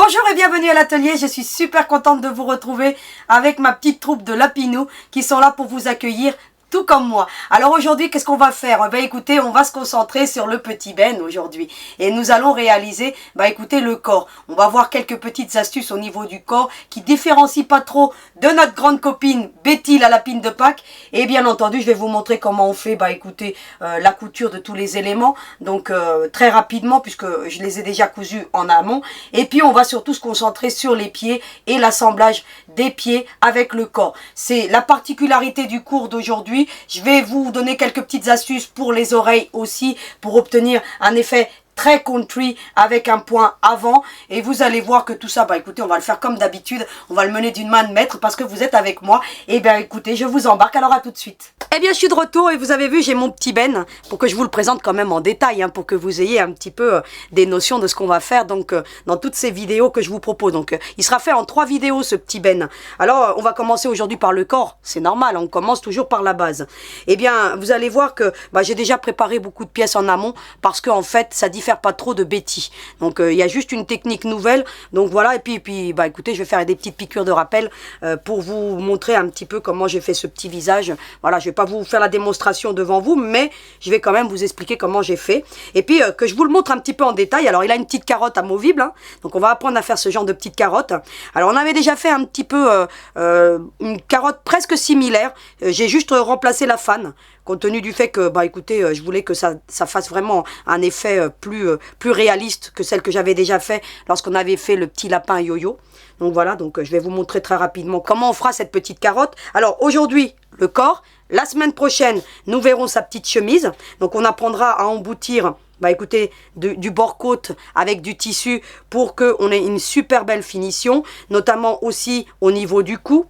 Bonjour et bienvenue à l'atelier, je suis super contente de vous retrouver avec ma petite troupe de lapinous qui sont là pour vous accueillir tout comme moi. Alors aujourd'hui, qu'est-ce qu'on va faire? Écoutez, on va se concentrer sur le petit Ben aujourd'hui. Et nous allons réaliser, écoutez, le corps. On va voir quelques petites astuces au niveau du corps qui différencient pas trop de notre grande copine Betty, la lapine de Pâques. Et bien entendu, je vais vous montrer comment on fait, écoutez, la couture de tous les éléments. Donc très rapidement, puisque je les ai déjà cousus en amont. Et puis on va surtout se concentrer sur les pieds et l'assemblage des pieds avec le corps. C'est la particularité du cours d'aujourd'hui. Je vais vous donner quelques petites astuces pour les oreilles aussi, pour obtenir un effet très country avec un point avant, et vous allez voir que tout ça, écoutez, on va le faire comme d'habitude, on va le mener d'une main de maître parce que vous êtes avec moi. Et bien écoutez, je vous embarque, alors à tout de suite. Eh bien je suis de retour et vous avez vu, j'ai mon petit Ben pour que je vous le présente quand même en détail, pour que vous ayez un petit peu des notions de ce qu'on va faire donc dans toutes ces vidéos que je vous propose. Donc il sera fait en 3 vidéos ce petit Ben. Alors on va commencer aujourd'hui par le corps, c'est normal, on commence toujours par la base. Eh bien vous allez voir que j'ai déjà préparé beaucoup de pièces en amont parce que en fait ça diffère pas trop de Betty. Donc il y a juste une technique nouvelle. Donc voilà, et puis écoutez, je vais faire des petites piqûres de rappel pour vous montrer un petit peu comment j'ai fait ce petit visage. Voilà, je vais pas vous faire la démonstration devant vous, mais je vais quand même vous expliquer comment j'ai fait. Et puis que je vous le montre un petit peu en détail. Alors il a une petite carotte amovible, donc on va apprendre à faire ce genre de petite carotte. Alors on avait déjà fait un petit peu une carotte presque similaire. J'ai juste remplacé la fan, compte tenu du fait que, écoutez, je voulais que ça fasse vraiment un effet plus réaliste que celle que j'avais déjà fait lorsqu'on avait fait le petit lapin yo-yo. Donc voilà, donc je vais vous montrer très rapidement comment on fera cette petite carotte. Alors aujourd'hui, le corps. La semaine prochaine, nous verrons sa petite chemise. Donc on apprendra à emboutir, écoutez, du bord-côte avec du tissu pour qu'on ait une super belle finition, notamment aussi au niveau du cou.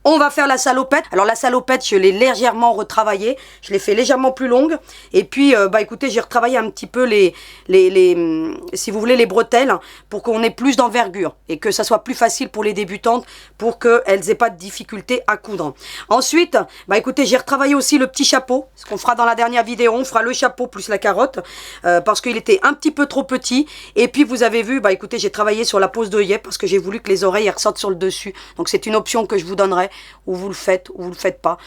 On va faire la salopette. Alors la salopette, je l'ai légèrement retravaillée. Je l'ai fait légèrement plus longue. Et puis, écoutez, j'ai retravaillé un petit peu si vous voulez, les bretelles pour qu'on ait plus d'envergure et que ça soit plus facile pour les débutantes pour qu'elles n'aient pas de difficulté à coudre. Ensuite, écoutez, j'ai retravaillé aussi le petit chapeau. Ce qu'on fera dans la dernière vidéo, on fera le chapeau plus la carotte parce qu'il était un petit peu trop petit. Et puis, vous avez vu, écoutez, j'ai travaillé sur la pose d'œillet parce que j'ai voulu que les oreilles ressortent sur le dessus. Donc, c'est une option que je vous donnerai. Ou vous le faites ou vous le faites pas,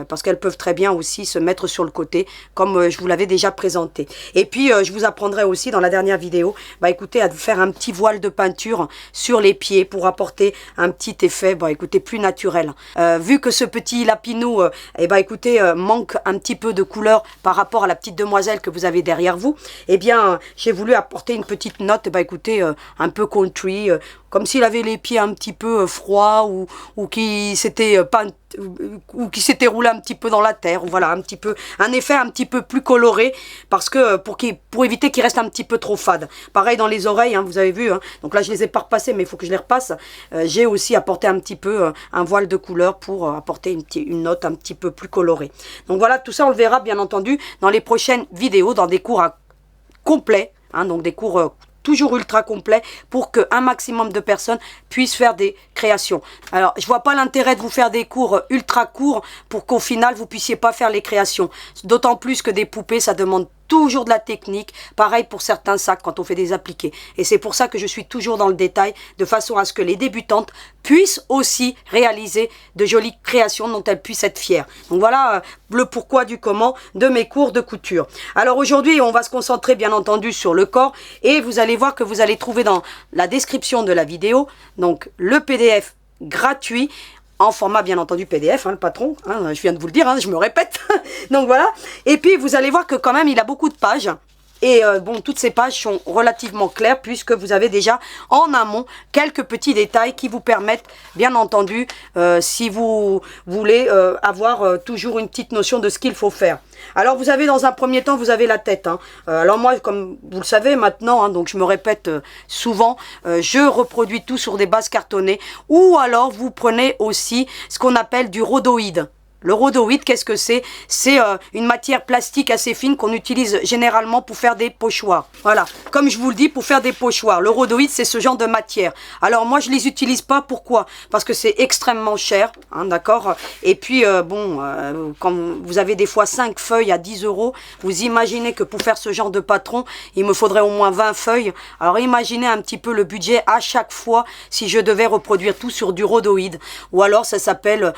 parce qu'elles peuvent très bien aussi se mettre sur le côté comme je vous l'avais déjà présenté. Et puis je vous apprendrai aussi dans la dernière vidéo écoutez, à faire un petit voile de peinture sur les pieds pour apporter un petit effet écoutez, plus naturel. Vu que ce petit lapinou écoutez, manque un petit peu de couleur par rapport à la petite demoiselle que vous avez derrière vous, j'ai voulu apporter une petite note écoutez, un peu country, comme s'il avait les pieds un petit peu froids ou qui s'était roulé un petit peu dans la terre. Voilà, un petit peu un effet un petit peu plus coloré parce que pour éviter qu'il reste un petit peu trop fade. Pareil dans les oreilles, vous avez vu. Donc là, je les ai pas repassées, mais il faut que je les repasse. J'ai aussi apporté un petit peu un voile de couleur pour apporter une note un petit peu plus colorée. Donc voilà, tout ça on le verra bien entendu dans les prochaines vidéos, dans des cours complets, donc des cours toujours ultra complet pour qu'un maximum de personnes puissent faire des créations. Alors, je vois pas l'intérêt de vous faire des cours ultra courts pour qu'au final, vous puissiez pas faire les créations. D'autant plus que des poupées, ça demande toujours de la technique. Pareil pour certains sacs quand on fait des appliqués. Et c'est pour ça que je suis toujours dans le détail, de façon à ce que les débutantes puissent aussi réaliser de jolies créations dont elles puissent être fières. Donc voilà le pourquoi du comment de mes cours de couture. Alors aujourd'hui, on va se concentrer bien entendu sur le corps et vous allez voir que vous allez trouver dans la description de la vidéo donc le PDF gratuit en format bien entendu PDF, le patron, je viens de vous le dire, je me répète. Donc voilà, et puis vous allez voir que quand même il a beaucoup de pages. Et toutes ces pages sont relativement claires puisque vous avez déjà en amont quelques petits détails qui vous permettent, bien entendu, si vous voulez avoir toujours une petite notion de ce qu'il faut faire. Alors vous avez dans un premier temps, vous avez la tête. Alors moi, comme vous le savez maintenant, donc je me répète souvent, je reproduis tout sur des bases cartonnées. Ou alors vous prenez aussi ce qu'on appelle du rhodoïde. Le rhodoïde, qu'est-ce que c'est? C'est une matière plastique assez fine qu'on utilise généralement pour faire des pochoirs. Voilà, comme je vous le dis, pour faire des pochoirs. Le rhodoïde, c'est ce genre de matière. Alors moi, je les utilise pas. Pourquoi? Parce que c'est extrêmement cher, hein, d'accord? Et puis, quand vous avez des fois 5 feuilles à 10 €, vous imaginez que pour faire ce genre de patron, il me faudrait au moins 20 feuilles. Alors imaginez un petit peu le budget à chaque fois si je devais reproduire tout sur du rhodoïde. Ou alors ça s'appelle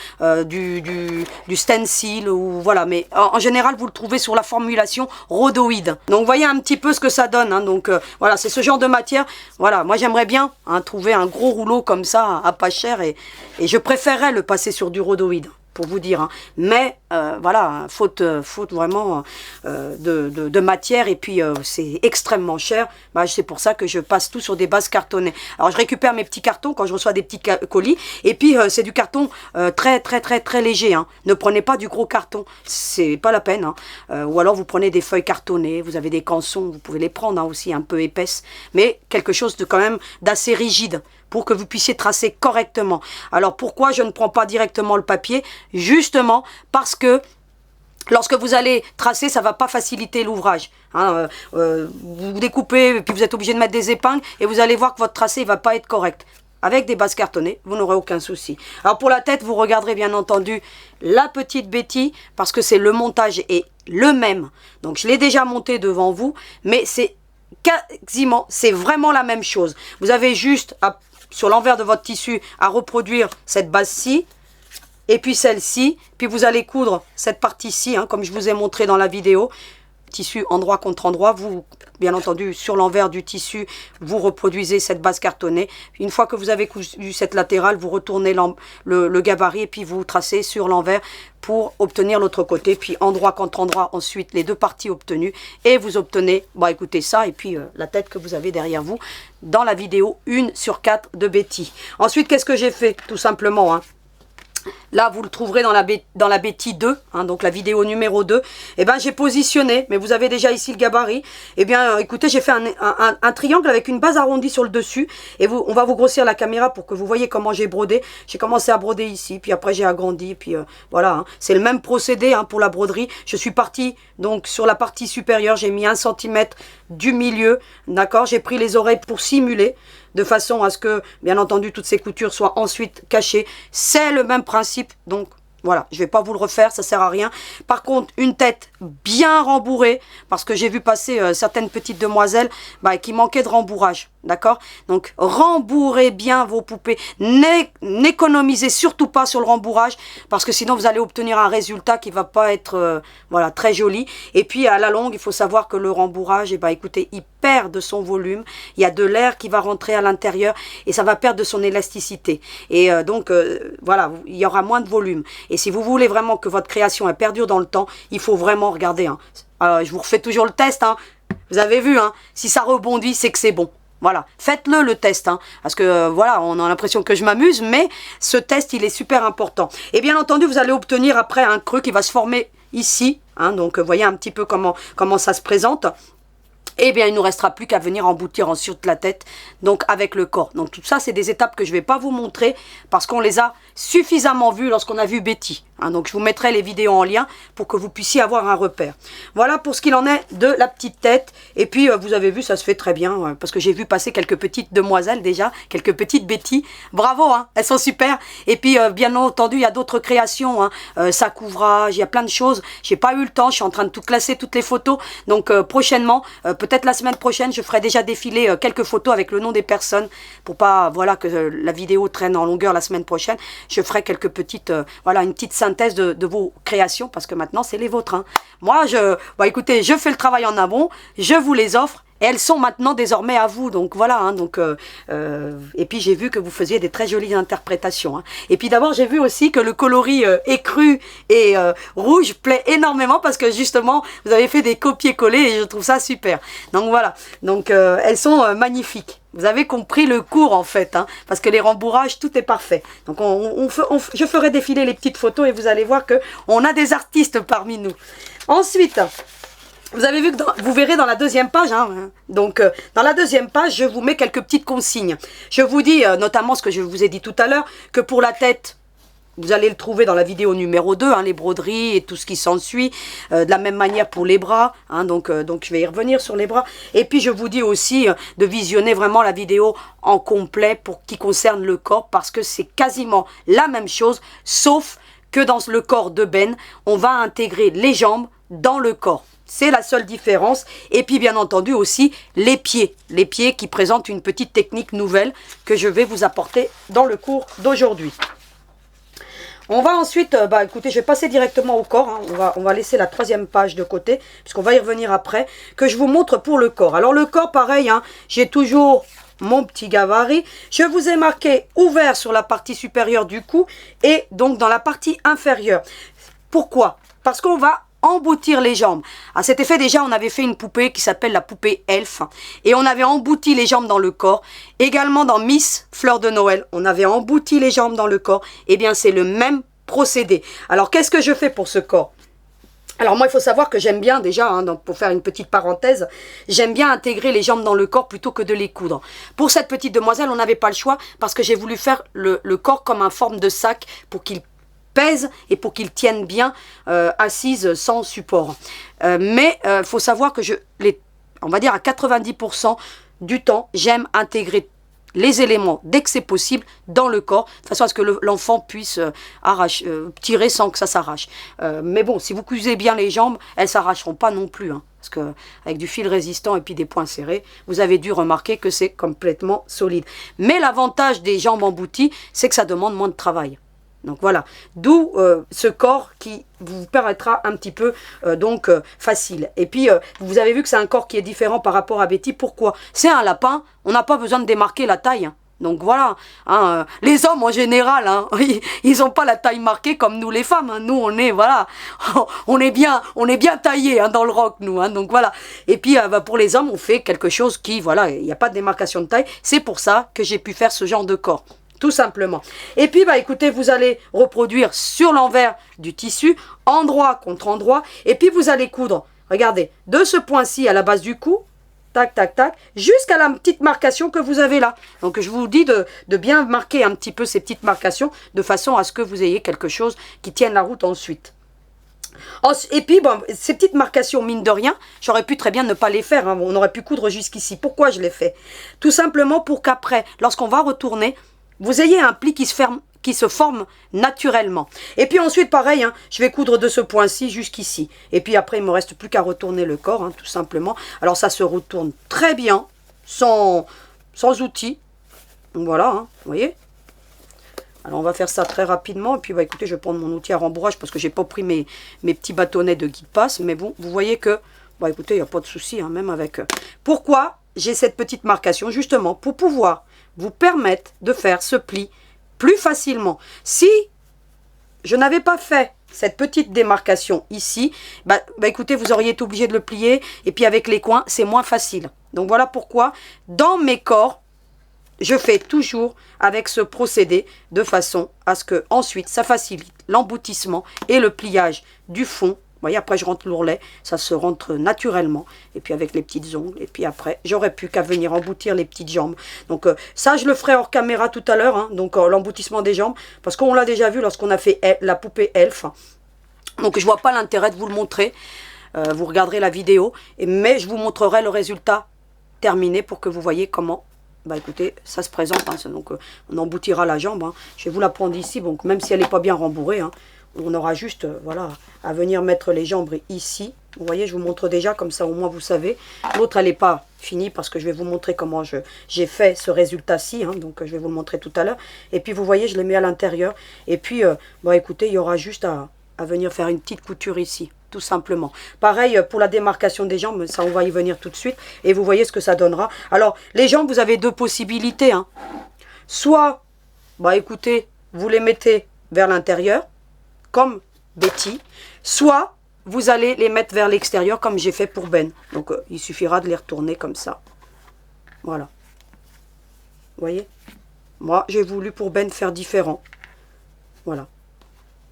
du stencil, ou voilà, mais en général vous le trouvez sur la formulation rhodoïde. Donc vous voyez un petit peu ce que ça donne, hein. Donc voilà, c'est ce genre de matière. Voilà, moi j'aimerais bien, hein, trouver un gros rouleau comme ça à pas cher, et je préférerais le passer sur du rhodoïde, pour vous dire, hein. Mais voilà, faute vraiment de matière, et puis c'est extrêmement cher. Bah, c'est pour ça que je passe tout sur des bases cartonnées. Alors je récupère mes petits cartons quand je reçois des petits colis, et puis c'est du carton très léger, hein. Ne prenez pas du gros carton, c'est pas la peine, hein. Ou alors vous prenez des feuilles cartonnées, vous avez des cançons, vous pouvez les prendre, hein, aussi un peu épaisses, mais quelque chose de quand même d'assez rigide, pour que vous puissiez tracer correctement. Alors pourquoi je ne prends pas directement le papier? Justement parce que lorsque vous allez tracer, ça ne va pas faciliter l'ouvrage, hein. Vous découpez, puis vous êtes obligé de mettre des épingles, et vous allez voir que votre tracé ne va pas être correct. Avec des bases cartonnées, vous n'aurez aucun souci. Alors pour la tête, vous regarderez bien entendu la petite Betty, parce que c'est le montage est le même. Donc je l'ai déjà monté devant vous, mais c'est quasiment, c'est vraiment la même chose. Vous avez juste sur l'envers de votre tissu à reproduire cette base-ci, et puis celle-ci, puis vous allez coudre cette partie-ci, hein, comme je vous ai montré dans la vidéo, tissu endroit contre endroit. Vous, bien entendu, sur l'envers du tissu, vous reproduisez cette base cartonnée. Une fois que vous avez cousu cette latérale, vous retournez le gabarit, et puis vous tracez sur l'envers pour obtenir l'autre côté, puis endroit contre endroit, ensuite les deux parties obtenues, et vous obtenez, bah écoutez ça, et puis la tête que vous avez derrière vous dans la vidéo 1 sur 4 de Betty. Ensuite, qu'est-ce que j'ai fait? Tout simplement, hein, là, vous le trouverez dans la Betty 2, hein, donc la vidéo numéro 2. Et ben, j'ai positionné, mais vous avez déjà ici le gabarit. Et bien, écoutez, j'ai fait un triangle avec une base arrondie sur le dessus. Et on va vous grossir la caméra pour que vous voyez comment j'ai brodé. J'ai commencé à broder ici, puis après j'ai agrandi, puis voilà. Hein. C'est le même procédé, hein, pour la broderie. Je suis partie, donc sur la partie supérieure, j'ai mis 1 cm du milieu, d'accord. J'ai pris les oreilles pour simuler, de façon à ce que, bien entendu, toutes ces coutures soient ensuite cachées. C'est le même principe, donc voilà, je ne vais pas vous le refaire, ça ne sert à rien. Par contre, une tête bien rembourrée, parce que j'ai vu passer certaines petites demoiselles qui manquaient de rembourrage, d'accord? Donc, rembourrez bien vos poupées. N'économisez surtout pas sur le rembourrage, parce que sinon, vous allez obtenir un résultat qui ne va pas être voilà, très joli. Et puis, à la longue, il faut savoir que le rembourrage, écoutez, il perd de son volume. Il y a de l'air qui va rentrer à l'intérieur, et ça va perdre de son élasticité. Et donc, voilà, il y aura moins de volume. Et si vous voulez vraiment que votre création perdure dans le temps, il faut vraiment regarder. Hein. Je vous refais toujours le test. Hein. Vous avez vu, hein, si ça rebondit, c'est que c'est bon. Voilà, faites-le le test. Hein, parce que voilà, on a l'impression que je m'amuse, mais ce test, il est super important. Et bien entendu, vous allez obtenir après un creux qui va se former ici. Hein, donc, voyez un petit peu comment ça se présente. Eh bien, il ne nous restera plus qu'à venir emboutir ensuite la tête, donc avec le corps. Donc tout ça, c'est des étapes que je ne vais pas vous montrer, parce qu'on les a suffisamment vues lorsqu'on a vu Betty. Hein, donc je vous mettrai les vidéos en lien pour que vous puissiez avoir un repère. Voilà pour ce qu'il en est de la petite tête. Et puis vous avez vu, ça se fait très bien, parce que j'ai vu passer quelques petites demoiselles déjà, quelques petites Betty. Bravo, hein, elles sont super. Et puis bien entendu, il y a d'autres créations, hein, sac ouvrage, il y a plein de choses. J'ai pas eu le temps, je suis en train de tout classer, toutes les photos. Donc prochainement, peut-être la semaine prochaine, je ferai déjà défiler quelques photos avec le nom des personnes, pour pas, voilà, que la vidéo traîne en longueur la semaine prochaine. Je ferai quelques petites, voilà, une petite synthèse de vos créations, parce que maintenant c'est les vôtres. Hein. Moi, écoutez, je fais le travail en amont, je vous les offre, et elles sont maintenant désormais à vous. Donc voilà, hein, et puis j'ai vu que vous faisiez des très jolies interprétations. Hein. Et puis d'abord, j'ai vu aussi que le coloris écru et rouge plaît énormément, parce que justement, vous avez fait des copier-coller, et je trouve ça super. Donc voilà, donc elles sont magnifiques. Vous avez compris le cours en fait, hein, parce que les rembourrages, tout est parfait. Donc je ferai défiler les petites photos, et vous allez voir que on a des artistes parmi nous. Ensuite, vous avez vu que vous verrez dans la deuxième page, hein, donc dans la deuxième page, je vous mets quelques petites consignes. Je vous dis notamment ce que je vous ai dit tout à l'heure, que pour la tête, vous allez le trouver dans la vidéo numéro 2, hein, les broderies et tout ce qui s'ensuit. De la même manière pour les bras, hein, donc je vais y revenir sur les bras. Et puis je vous dis aussi de visionner vraiment la vidéo en complet pour qui concerne le corps, parce que c'est quasiment la même chose, sauf que dans le corps de Ben, on va intégrer les jambes dans le corps. C'est la seule différence. Et puis bien entendu aussi les pieds qui présentent une petite technique nouvelle que je vais vous apporter dans le cours d'aujourd'hui. On va ensuite, écoutez, je vais passer directement au corps, hein. On va laisser la 3e page de côté, puisqu'on va y revenir après, que je vous montre pour le corps. Alors le corps, pareil, hein, j'ai toujours mon petit gabarit. Je vous ai marqué ouvert sur la partie supérieure du cou et donc dans la partie inférieure. Pourquoi? Parce qu'on va emboutir les jambes. À cet effet, déjà, on avait fait une poupée qui s'appelle la poupée Elf. Et on avait embouti les jambes dans le corps. Également dans Miss Fleur de Noël, on avait embouti les jambes dans le corps. Eh bien, c'est le même procédé. Alors, qu'est-ce que je fais pour ce corps? Alors moi, il faut savoir que j'aime bien déjà, hein, donc pour faire une petite parenthèse, j'aime bien intégrer les jambes dans le corps plutôt que de les coudre. Pour cette petite demoiselle, on n'avait pas le choix parce que j'ai voulu faire le corps comme une forme de sac pour qu'il pèse et pour qu'il tienne bien assise sans support. Mais faut savoir que on va dire à 90% du temps, j'aime intégrer les éléments dès que c'est possible dans le corps, de façon à ce que l'enfant puisse tirer sans que ça s'arrache. Mais bon, si vous cousez bien les jambes, elles ne s'arracheront pas non plus. Hein, parce que avec du fil résistant et puis des points serrés, vous avez dû remarquer que c'est complètement solide. Mais l'avantage des jambes embouties, c'est que ça demande moins de travail. Donc voilà, d'où ce corps qui vous paraîtra un petit peu facile. Et puis, vous avez vu que c'est un corps qui est différent par rapport à Betty. Pourquoi? C'est un lapin, on n'a pas besoin de démarquer la taille. Hein. Donc voilà, hein, les hommes en général, hein, ils n'ont pas la taille marquée comme nous les femmes. Hein. Nous, on est, voilà, on est bien taillés hein, dans le rock, nous. Hein, donc voilà. Et puis, pour les hommes, on fait quelque chose qui, voilà, il n'y a pas de démarcation de taille. C'est pour ça que j'ai pu faire ce genre de corps. Tout simplement. Et puis, écoutez, vous allez reproduire sur l'envers du tissu, endroit contre endroit. Et puis, vous allez coudre, regardez, de ce point-ci à la base du cou, tac, tac, tac, jusqu'à la petite marcation que vous avez là. Donc, je vous dis de bien marquer un petit peu ces petites marcations, de façon à ce que vous ayez quelque chose qui tienne la route ensuite. Et puis, ces petites marcations, mine de rien, j'aurais pu très bien ne pas les faire. Hein. On aurait pu coudre jusqu'ici. Pourquoi je l'ai fait? Tout simplement pour qu'après, lorsqu'on va retourner, vous ayez un pli qui se forme naturellement. Et puis ensuite, pareil, hein, je vais coudre de ce point-ci jusqu'ici. Et puis après, il ne me reste plus qu'à retourner le corps, hein, tout simplement. Alors ça se retourne très bien, sans outils. Donc voilà, hein, vous voyez. Alors on va faire ça très rapidement. Et puis écoutez, je vais prendre mon outil à rembourrage parce que j'ai pas pris mes petits bâtonnets de guide-passe. Mais bon, vous voyez que, écoutez, il n'y a pas de souci, hein, même avec... Pourquoi j'ai cette petite marcation? Justement, pour pouvoir vous permettre de faire ce pli plus facilement. Si je n'avais pas fait cette petite démarcation ici, écoutez, vous auriez été obligé de le plier, et puis avec les coins, c'est moins facile. Donc voilà pourquoi, dans mes corps, je fais toujours avec ce procédé, de façon à ce que ensuite ça facilite l'emboutissement et le pliage du fond. Vous voyez, après je rentre l'ourlet, ça se rentre naturellement. Et puis avec les petites ongles. Et puis après, j'aurais plus qu'à venir emboutir les petites jambes. Donc ça, je le ferai hors caméra tout à l'heure. Hein, donc l'emboutissement des jambes. Parce qu'on l'a déjà vu lorsqu'on a fait la poupée Elf. Donc je vois pas l'intérêt de vous le montrer. Vous regarderez la vidéo. Mais je vous montrerai le résultat terminé pour que vous voyez comment... écoutez, ça se présente. Hein, donc on emboutira la jambe. Hein. Je vais vous la prendre ici. Donc même si elle n'est pas bien rembourrée... Hein, on aura juste, voilà, à venir mettre les jambes ici. Vous voyez, je vous montre déjà, comme ça au moins vous savez. L'autre, elle n'est pas finie parce que je vais vous montrer comment j'ai fait ce résultat-ci. Hein, donc, je vais vous le montrer tout à l'heure. Et puis, vous voyez, je les mets à l'intérieur. Et puis, écoutez, il y aura juste à venir faire une petite couture ici, tout simplement. Pareil, pour la démarcation des jambes, ça, on va y venir tout de suite. Et vous voyez ce que ça donnera. Alors, les jambes, vous avez deux possibilités. Hein. Soit, écoutez, vous les mettez vers l'intérieur, comme Betty, soit vous allez les mettre vers l'extérieur comme j'ai fait pour Ben. Donc il suffira de les retourner comme ça. Voilà. Vous voyez? Moi, j'ai voulu pour Ben faire différent. Voilà.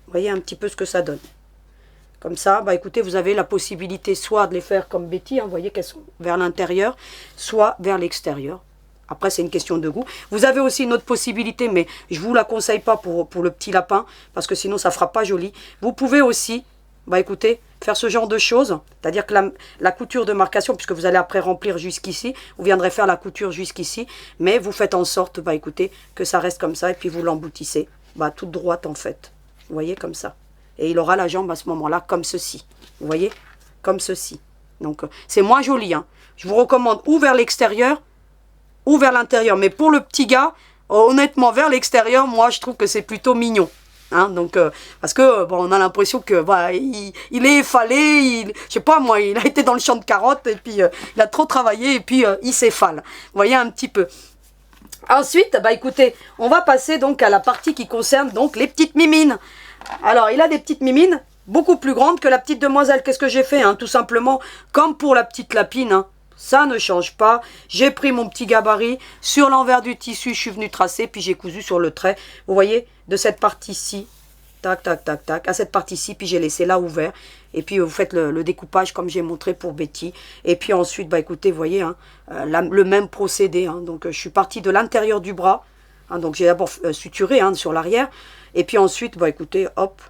Vous voyez un petit peu ce que ça donne. Comme ça, écoutez, vous avez la possibilité soit de les faire comme Betty, hein, vous voyez qu'elles sont vers l'intérieur, soit vers l'extérieur. Après, c'est une question de goût. Vous avez aussi une autre possibilité, mais je ne vous la conseille pas pour le petit lapin, parce que sinon, ça ne fera pas joli. Vous pouvez aussi, bah écoutez, faire ce genre de choses. C'est-à-dire que la couture de marcation, puisque vous allez après remplir jusqu'ici, vous viendrez faire la couture jusqu'ici, mais vous faites en sorte, bah écoutez, que ça reste comme ça, et puis vous l'emboutissez, bah toute droite en fait. Vous voyez, comme ça. Et il aura la jambe à ce moment-là, comme ceci. Vous voyez, comme ceci. Donc, c'est moins joli, hein. Je vous recommande ou vers l'extérieur, ou vers l'intérieur. Mais pour le petit gars, honnêtement, vers l'extérieur, moi, je trouve que c'est plutôt mignon. Hein, donc, parce que, bon, on a l'impression que bah, il est effalé, je sais pas moi, il a été dans le champ de carottes, et puis il a trop travaillé, et puis il s'effale. Vous voyez un petit peu. Ensuite, bah écoutez, on va passer donc à la partie qui concerne donc les petites mimines. Alors, il a des petites mimines beaucoup plus grandes que la petite demoiselle. Qu'est-ce que j'ai fait, hein, tout simplement, comme pour la petite lapine, hein. Ça ne change pas. J'ai pris mon petit gabarit. Sur l'envers du tissu, je suis venu tracer. Puis j'ai cousu sur le trait. Vous voyez, de cette partie-ci. Tac, tac, tac, tac. À cette partie-ci. Puis j'ai laissé là ouvert. Et puis vous faites le découpage comme j'ai montré pour Betty. Et puis ensuite, bah écoutez, vous voyez, hein, le même procédé. Hein. Donc je suis partie de l'intérieur du bras. Hein, donc j'ai d'abord suturé, hein, sur l'arrière. Et puis ensuite, bah écoutez, hop.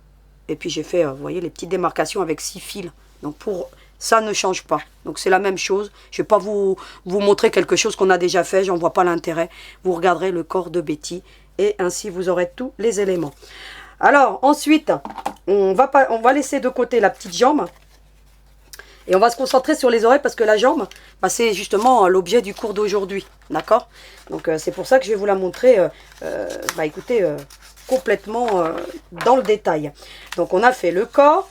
Et puis j'ai fait, vous voyez, les petites démarcations avec 6 fils. Donc pour... Ça ne change pas. Donc c'est la même chose. Je ne vais pas vous montrer quelque chose qu'on a déjà fait. J'en vois pas l'intérêt. Vous regarderez le corps de Betty. Et ainsi vous aurez tous les éléments. Alors ensuite, on va laisser de côté la petite jambe. Et on va se concentrer sur les oreilles parce que la jambe, bah, c'est justement l'objet du cours d'aujourd'hui. D'accord? Donc c'est pour ça que je vais vous la montrer, bah, écoutez, complètement dans le détail. Donc on a fait le corps.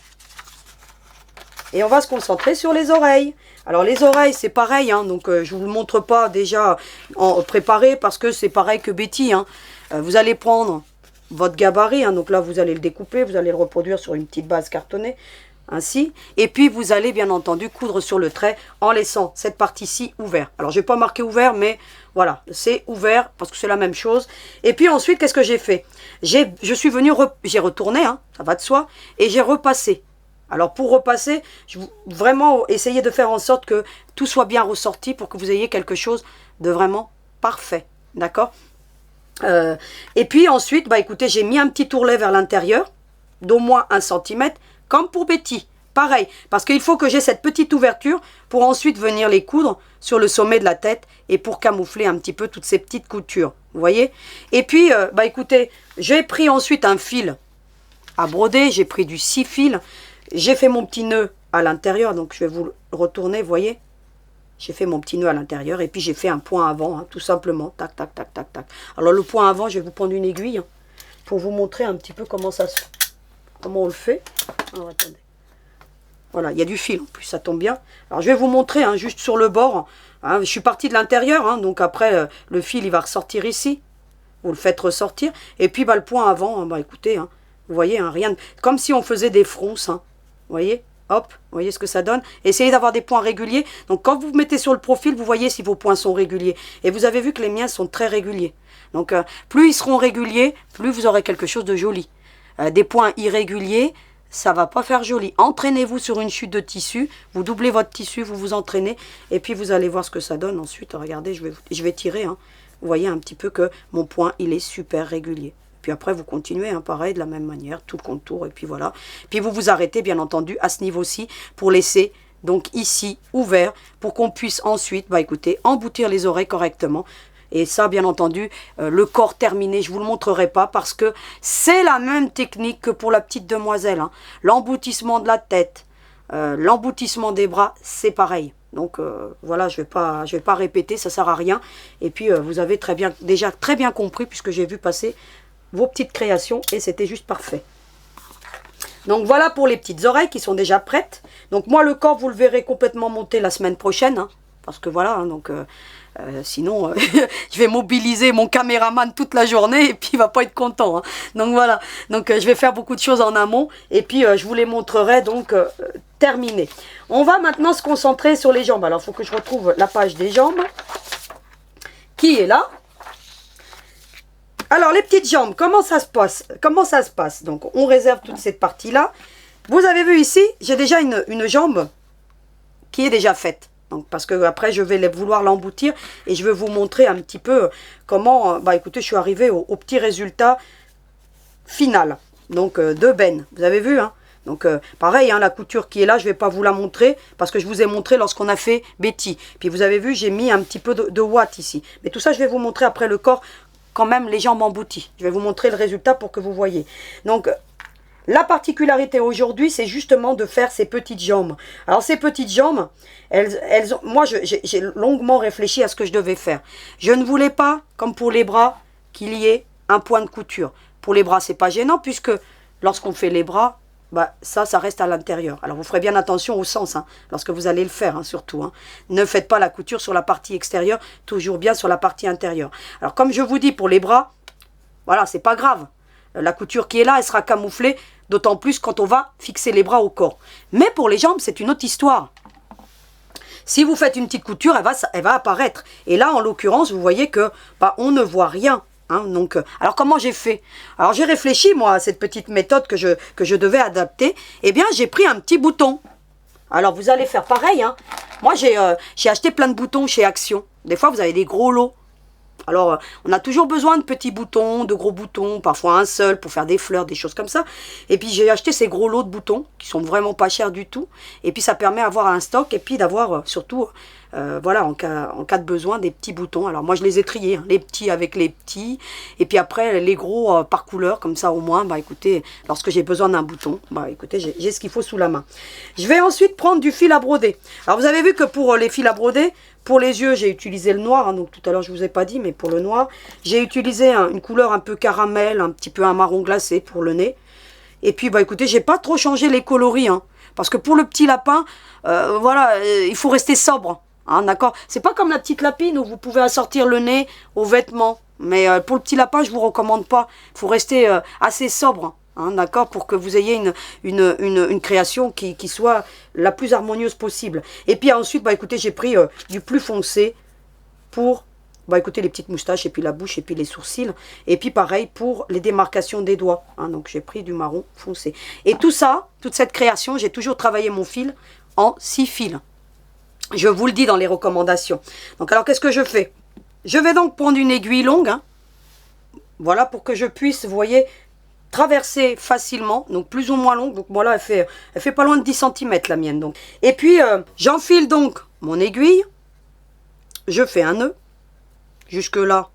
Et on va se concentrer sur les oreilles. Alors les oreilles, c'est pareil, hein, donc je ne vous le montre pas déjà en préparé parce que c'est pareil que Betty. Hein. Vous allez prendre votre gabarit, hein, donc là vous allez le découper, vous allez le reproduire sur une petite base cartonnée, ainsi. Et puis vous allez bien entendu coudre sur le trait en laissant cette partie-ci ouverte. Alors je n'ai pas marqué ouvert, mais voilà, c'est ouvert parce que c'est la même chose. Et puis ensuite, qu'est-ce que j'ai fait? Je suis venu, j'ai retourné, hein, ça va de soi, et j'ai repassé. Alors pour repasser, je vais vraiment essayer de faire en sorte que tout soit bien ressorti pour que vous ayez quelque chose de vraiment parfait. D'accord? Et puis ensuite, bah écoutez, j'ai mis un petit ourlet vers l'intérieur, d'au moins 1 cm, comme pour Betty. Pareil, parce qu'il faut que j'ai cette petite ouverture pour ensuite venir les coudre sur le sommet de la tête et pour camoufler un petit peu toutes ces petites coutures. Vous voyez? Et puis, bah écoutez, j'ai pris ensuite un fil à broder, j'ai pris du 6 fils. J'ai fait mon petit nœud à l'intérieur, donc je vais vous le retourner, vous voyez. J'ai fait mon petit nœud à l'intérieur et puis j'ai fait un point avant, hein, tout simplement. Tac, tac, tac, tac, tac. Alors le point avant, je vais vous prendre une aiguille, hein, pour vous montrer un petit peu comment on le fait. Alors attendez. Voilà, il y a du fil en plus, ça tombe bien. Alors je vais vous montrer, hein, juste sur le bord. Hein, je suis partie de l'intérieur, hein, donc après le fil il va ressortir ici. Vous le faites ressortir. Et puis bah, le point avant, hein, bah écoutez, hein, vous voyez, hein, rien de... comme si on faisait des fronces, hein. Vous voyez, hop, vous voyez ce que ça donne. Essayez d'avoir des points réguliers. Donc quand vous vous mettez sur le profil, vous voyez si vos points sont réguliers. Et vous avez vu que les miens sont très réguliers. Donc plus ils seront réguliers, plus vous aurez quelque chose de joli. Des points irréguliers, ça va pas faire joli. Entraînez-vous sur une chute de tissu. Vous doublez votre tissu, vous vous entraînez. Et puis vous allez voir ce que ça donne. Ensuite, regardez, je vais tirer. Hein. Vous voyez un petit peu que mon point, il est super régulier. Puis après, vous continuez, hein, pareil, de la même manière, tout le contour, et puis voilà. Puis vous vous arrêtez, bien entendu, à ce niveau-ci, pour laisser, donc ici, ouvert, pour qu'on puisse ensuite, bah écoutez, emboutir les oreilles correctement. Et ça, bien entendu, le corps terminé, je ne vous le montrerai pas, parce que c'est la même technique que pour la petite demoiselle. Hein. L'emboutissement de la tête, l'emboutissement des bras, c'est pareil. Donc voilà, je vais pas répéter, ça ne sert à rien. Et puis, vous avez déjà très bien compris, puisque j'ai vu passer vos petites créations et c'était juste parfait. Donc voilà pour les petites oreilles qui sont déjà prêtes. Donc moi le corps vous le verrez complètement monté la semaine prochaine, hein, parce que voilà, hein, donc sinon je vais mobiliser mon caméraman toute la journée et puis il va pas être content. Hein. Donc voilà, donc je vais faire beaucoup de choses en amont et puis je vous les montrerai donc terminées. On va maintenant se concentrer sur les jambes. Alors il faut que je retrouve la page des jambes qui est là. Alors, les petites jambes, comment ça se passe? Donc, on réserve toute cette partie-là. Vous avez vu ici, j'ai déjà une jambe qui est déjà faite. Donc, parce que après je vais vouloir l'emboutir et je vais vous montrer un petit peu comment, bah écoutez, je suis arrivée au petit résultat final. Donc de Ben, vous avez vu, hein. Donc pareil, hein, la couture qui est là, je ne vais pas vous la montrer parce que je vous ai montré lorsqu'on a fait Betty. Puis vous avez vu, j'ai mis un petit peu de ouate ici. Mais tout ça, je vais vous montrer après le corps, quand même les jambes embouties. Je vais vous montrer le résultat pour que vous voyez. Donc la particularité aujourd'hui, c'est justement de faire ces petites jambes. Alors ces petites jambes, moi j'ai longuement réfléchi à ce que je devais faire. Je ne voulais pas, comme pour les bras, qu'il y ait un point de couture. Pour les bras, c'est pas gênant puisque lorsqu'on fait les bras, bah, ça reste à l'intérieur. Alors, vous ferez bien attention au sens, hein, lorsque vous allez le faire, hein, surtout. Hein. Ne faites pas la couture sur la partie extérieure, toujours bien sur la partie intérieure. Alors, comme je vous dis, pour les bras, voilà, c'est pas grave. La couture qui est là, elle sera camouflée, d'autant plus quand on va fixer les bras au corps. Mais pour les jambes, c'est une autre histoire. Si vous faites une petite couture, elle va apparaître. Et là, en l'occurrence, vous voyez que bah, on ne voit rien. Hein, donc, alors comment j'ai fait? Alors j'ai réfléchi moi à cette petite méthode que je devais adapter. Eh bien j'ai pris un petit bouton. Alors vous allez faire pareil. Hein. Moi j'ai acheté plein de boutons chez Action. Des fois vous avez des gros lots. Alors on a toujours besoin de petits boutons, de gros boutons, parfois un seul pour faire des fleurs, des choses comme ça. Et puis j'ai acheté ces gros lots de boutons qui sont vraiment pas chers du tout. Et puis ça permet d'avoir un stock et puis d'avoir surtout... voilà, en cas de besoin, des petits boutons. Alors moi je les ai triés, hein, les petits avec les petits, et puis après les gros par couleur, comme ça au moins, bah écoutez, lorsque j'ai besoin d'un bouton, bah écoutez, j'ai ce qu'il faut sous la main. Je vais ensuite prendre du fil à broder. Alors vous avez vu que pour les fils à broder, pour les yeux j'ai utilisé le noir, hein, donc tout à l'heure je vous ai pas dit, mais pour le noir, j'ai utilisé une couleur un peu caramel, un petit peu un marron glacé pour le nez. Et puis bah écoutez, j'ai pas trop changé les coloris, hein, parce que pour le petit lapin, voilà, il faut rester sobre. Hein, d'accord, c'est pas comme la petite lapine où vous pouvez assortir le nez aux vêtements. Mais pour le petit lapin, je vous recommande pas. Il faut rester assez sobre. Hein, d'accord, pour que vous ayez une création qui soit la plus harmonieuse possible. Et puis ensuite, bah écoutez, j'ai pris du plus foncé pour, bah écoutez, les petites moustaches et puis la bouche et puis les sourcils. Et puis pareil pour les démarcations des doigts. Hein, donc j'ai pris du marron foncé. Et tout ça, toute cette création, j'ai toujours travaillé mon fil en 6 fils. Je vous le dis dans les recommandations. Donc alors qu'est-ce que je fais? Je vais donc prendre une aiguille longue. Hein, voilà, pour que je puisse, vous voyez, traverser facilement. Donc plus ou moins longue. Donc voilà, elle fait pas loin de 10 cm la mienne. Donc. Et puis j'enfile donc mon aiguille. Je fais un nœud. Jusque là,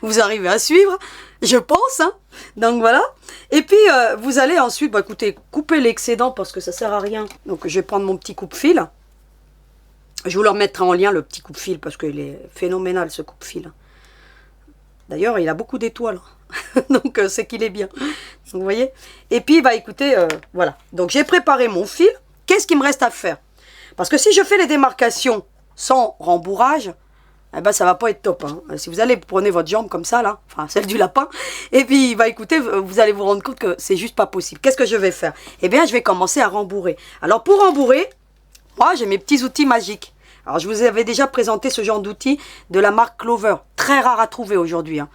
vous arrivez à suivre, je pense. Hein. Donc voilà. Et puis vous allez ensuite, bah, écoutez, couper l'excédent parce que ça sert à rien. Donc je vais prendre mon petit coupe-fil. Je vous le remettrai en lien, le petit coupe-fil, parce qu'il est phénoménal, ce coupe-fil. D'ailleurs, il a beaucoup d'étoiles. Donc, c'est qu'il est bien. Vous voyez? Et puis, bah écoutez, voilà. Donc, j'ai préparé mon fil. Qu'est-ce qu'il me reste à faire? Parce que si je fais les démarcations sans rembourrage, eh ben, ça va pas être top. Hein. Si vous allez prenez votre jambe comme ça, là, enfin, celle du lapin, et puis, bah écoutez, vous allez vous rendre compte que c'est juste pas possible. Qu'est-ce que je vais faire? Eh bien, je vais commencer à rembourrer. Alors, pour rembourrer, moi, j'ai mes petits outils magiques. Alors, je vous avais déjà présenté ce genre d'outils de la marque Clover. Très rare à trouver aujourd'hui. Hein.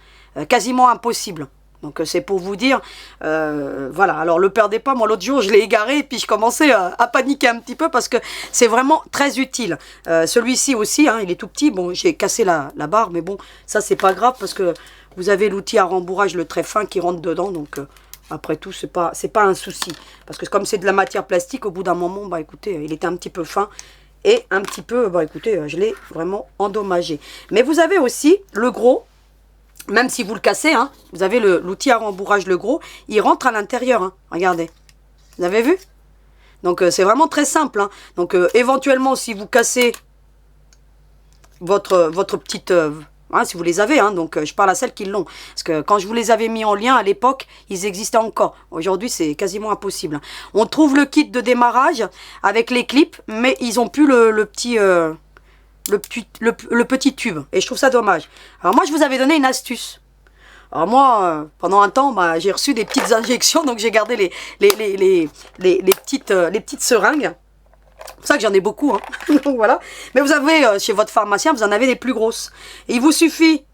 Quasiment impossible. Donc, c'est pour vous dire. Voilà. Alors, le perdez pas. Moi, l'autre jour, je l'ai égaré et puis je commençais à paniquer un petit peu parce que c'est vraiment très utile. Celui-ci aussi, hein, il est tout petit. Bon, j'ai cassé la barre, mais bon, ça, c'est pas grave parce que vous avez l'outil à rembourrage, le très fin qui rentre dedans. Donc, après tout, c'est pas un souci. Parce que comme c'est de la matière plastique, au bout d'un moment, bah écoutez, il était un petit peu fin. Et un petit peu, bah écoutez, je l'ai vraiment endommagé. Mais vous avez aussi le gros, même si vous le cassez, hein, vous avez l'outil à rembourrage, le gros, il rentre à l'intérieur. Hein, regardez. Vous avez vu? Donc c'est vraiment très simple. Hein. Donc éventuellement, si vous cassez votre petite... Hein, si vous les avez, hein, donc je parle à celles qui l'ont. Parce que quand je vous les avais mis en lien à l'époque, ils existaient encore. Aujourd'hui, c'est quasiment impossible. On trouve le kit de démarrage avec les clips, mais ils n'ont plus le petit tube. Et je trouve ça dommage. Alors moi, je vous avais donné une astuce. Alors moi, pendant un temps, bah, j'ai reçu des petites injections, donc j'ai gardé les petites seringues. C'est pour ça que j'en ai beaucoup. Hein. Donc voilà. Mais vous avez, chez votre pharmacien, vous en avez des plus grosses. Et il vous suffit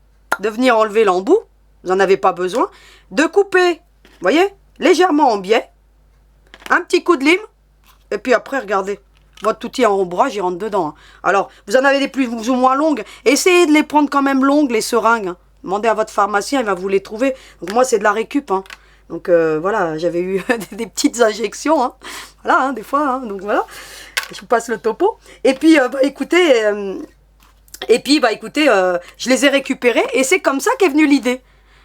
de venir enlever l'embout. Vous n'en avez pas besoin. De couper, vous voyez, légèrement en biais. Un petit coup de lime. Et puis après, regardez. votre outil en rembourrage, il rentre dedans. Hein. Alors, vous en avez des plus ou moins longues. Essayez de les prendre quand même longues, les seringues. Hein. Demandez à votre pharmacien, il va vous les trouver. Donc moi, c'est de la récup. Hein. Donc voilà, j'avais eu des petites injections. Hein. Voilà, hein, des fois. Hein. Donc voilà, je vous passe le topo. Et puis, écoutez, je les ai récupérés. Et c'est comme ça qu'est venue l'idée.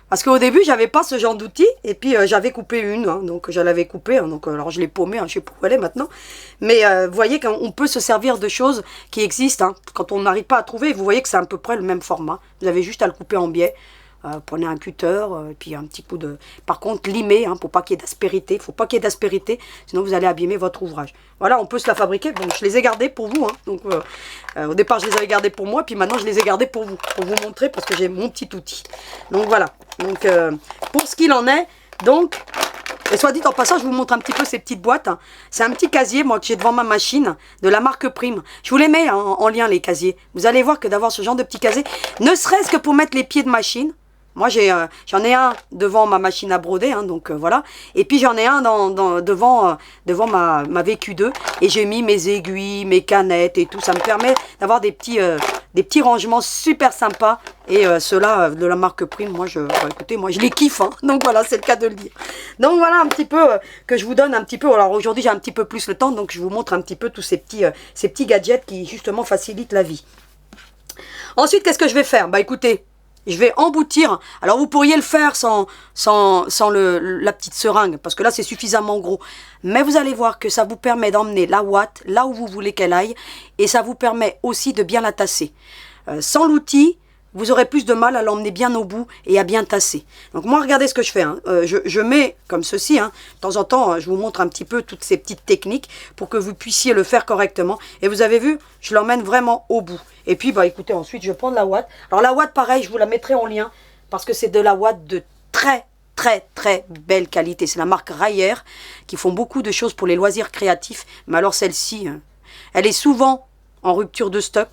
Parce qu'au début, j'avais pas ce genre d'outil. Et puis, j'avais coupé une. Hein, donc, je l'avais coupée. Hein, donc, alors, je l'ai paumée. Hein, je sais pas où elle est maintenant. Mais vous voyez qu'on peut se servir de choses qui existent. Hein, quand on n'arrive pas à trouver, vous voyez que c'est à peu près le même format. Vous avez juste à le couper en biais. Prenez un cutter. Et puis, un petit coup de... Par contre, limer. Hein, pour pas qu'il y ait d'aspérité. Il faut pas qu'il y ait d'aspérité. Sinon, vous allez abîmer votre ouvrage. Voilà, on peut se la fabriquer. Bon, je les ai gardés pour vous. Hein, donc, au départ, je les avais gardés pour moi. Puis maintenant, je les ai gardés pour vous montrer. Parce que j'ai mon petit outil. Donc, voilà. Donc, pour ce qu'il en est, donc, et soit dit en passant, je vous montre un petit peu ces petites boîtes. Hein. C'est un petit casier, moi, que j'ai devant ma machine, de la marque Prime. Je vous les mets en lien, les casiers. Vous allez voir que d'avoir ce genre de petit casier, ne serait-ce que pour mettre les pieds de machine. Moi, j'en ai un devant ma machine à broder, hein, donc voilà. Et puis, j'en ai un devant ma VQ2. Et j'ai mis mes aiguilles, mes canettes et tout. Ça me permet d'avoir des petits rangements super sympas. Et ceux-là, de la marque Prime, moi, écoutez, moi, je les kiffe. Hein, donc voilà, c'est le cas de le dire. Donc voilà un petit peu que je vous donne un petit peu. Alors aujourd'hui, j'ai un petit peu plus le temps, donc je vous montre un petit peu tous ces petits gadgets qui, justement, facilitent la vie. Ensuite, qu'est-ce que je vais faire? Bah écoutez, je vais emboutir. Alors, vous pourriez le faire sans la petite seringue, parce que là, c'est suffisamment gros. Mais vous allez voir que ça vous permet d'emmener la ouate là où vous voulez qu'elle aille. Et ça vous permet aussi de bien la tasser. Sans l'outil, vous aurez plus de mal à l'emmener bien au bout et à bien tasser. Donc moi, regardez ce que je fais. Hein. Je mets comme ceci. Hein. De temps en temps, je vous montre un petit peu toutes ces petites techniques pour que vous puissiez le faire correctement. Et vous avez vu, je l'emmène vraiment au bout. Et puis, bah écoutez, ensuite, je prends de la ouate. Alors la ouate, pareil, je vous la mettrai en lien parce que c'est de la ouate de très belle qualité. C'est la marque Rayer qui font beaucoup de choses pour les loisirs créatifs. Mais alors celle-ci, elle est souvent en rupture de stock.